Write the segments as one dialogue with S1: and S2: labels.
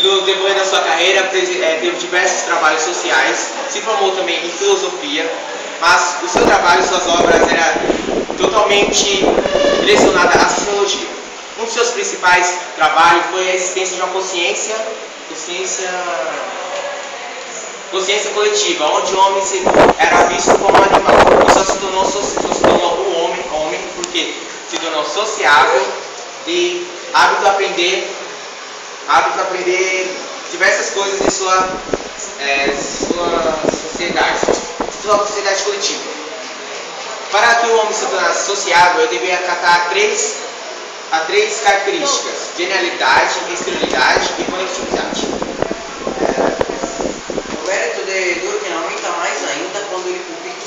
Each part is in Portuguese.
S1: No decorrer da sua carreira, teve diversos trabalhos sociais, se formou também em filosofia, mas o seu trabalho, suas obras, eram totalmente direcionadas à sociologia. Um dos seus principais trabalhos foi a existência de uma consciência coletiva, onde o homem era visto como um animal e só se tornou o homem porque se tornou sociável e hábito a aprender diversas coisas em sua sociedade coletiva. Para que o homem se tornasse sociável, ele devia acatar três características: genialidade, exterioridade e conectividade.
S2: O mérito de Durkheim aumenta mais ainda quando ele publica o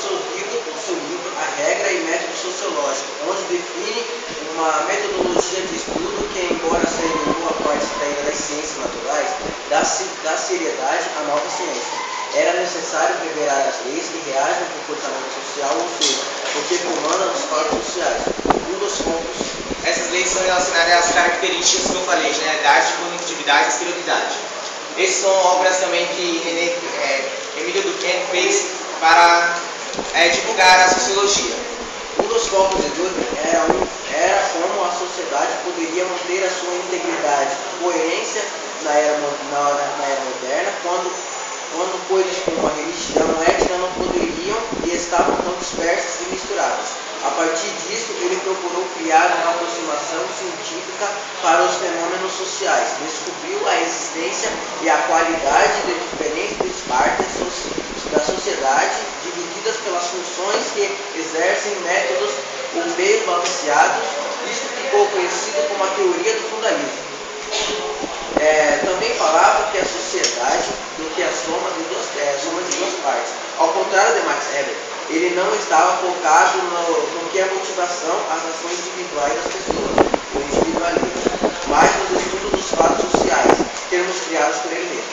S2: seu livro A Regra e Método Sociológico, onde define uma metodologia de estudo que, embora seja em boa parte extraída das ciências naturais, dá seriedade à nova ciência. Era necessário revelar as leis que reagem ao comportamento social, ou seja, o que comanda os fatos sociais. Um dos pontos.
S1: Essas leis são relacionadas às características que eu falei: genialidade, conectividade e exterioridade. Essas são obras também que Emílio Durkheim fez para divulgar a sociologia.
S2: Um dos focos de Durkheim era como a sociedade poderia manter a sua integridade e coerência na era moderna, quando coisas como a religião e a ética não poderiam e estavam tão dispersas e misturadas. A partir disso, ele procurou criar uma aproximação científica para os fenômenos sociais, descobriu a existência e a qualidade de diferentes partes da sociedade, divididas pelas funções que exercem métodos ou meios balanceados. Isso ficou conhecido como a teoria do fundamentalismo. Também falava que a sociedade do que a soma de duas partes. Ao contrário de Max Weber, ele não estava focado no que é a motivação, as ações individuais das pessoas, o individualismo, mas nos estudos dos fatos sociais, termos criados por ele mesmo.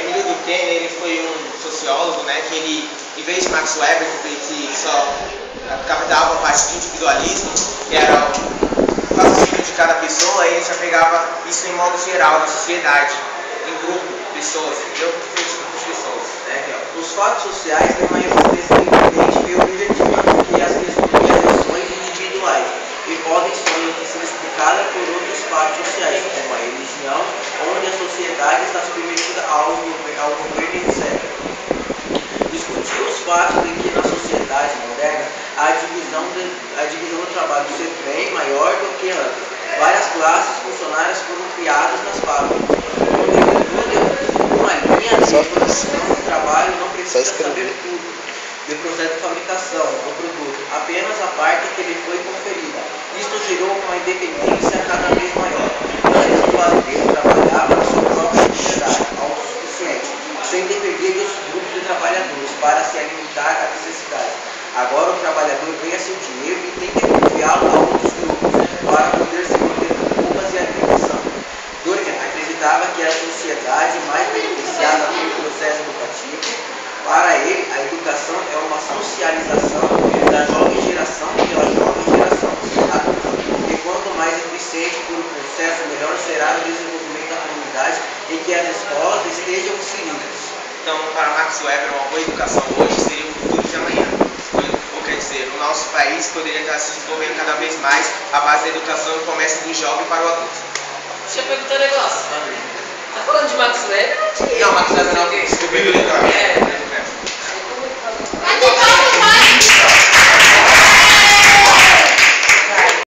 S1: Emílio Durkheim, ele foi um sociólogo, que ele, em vez de Max Weber, que só captava a parte do individualismo, que era o fascínio de cada pessoa, ele já pegava isso em modo geral, na sociedade, em grupo, pessoas, entendeu? Grupos de pessoas.
S2: Os fatos sociais têm uma existência independente e objetiva que as ações individuais e podem ser explicadas por outros fatos sociais, como a religião, onde a sociedade está submetida ao governo, etc. Discutiu os fatos de que na sociedade moderna a divisão do trabalho ser bem maior do que antes. Várias classes funcionárias foram criadas nas fábricas, onde uma linha de produção do trabalho não precisa saber tudo do processo de fabricação do produto, apenas a parte que lhe foi conferida. Isto gerou uma independência cada vez maior. Antes o fazendeiro trabalhava na sua própria propriedade, autossuficiente, sem depender dos grupos de trabalhadores para se alimentar às necessidades. Agora o trabalhador ganha seu dinheiro e tem que confiá-lo a outros grupos para poder se manter com roupas e alimentação. Durkheim acreditava que a sociedade mais beneficiada pelo processo educativo. Para ele, a educação é uma socialização da jovem geração pela jovem geração adulta. E quanto mais eficiente for o processo, melhor será o desenvolvimento da comunidade em que as escolas estejam inseridas.
S1: Então, para Max Weber, uma boa educação hoje seria o futuro de amanhã. Ou quer dizer, o nosso país poderia estar se desenvolvendo cada vez mais à base da educação que começa do jovem para o adulto.
S3: Deixa eu perguntar um negócio. Tá falando de Max Weber?
S1: Não, Max Weber não.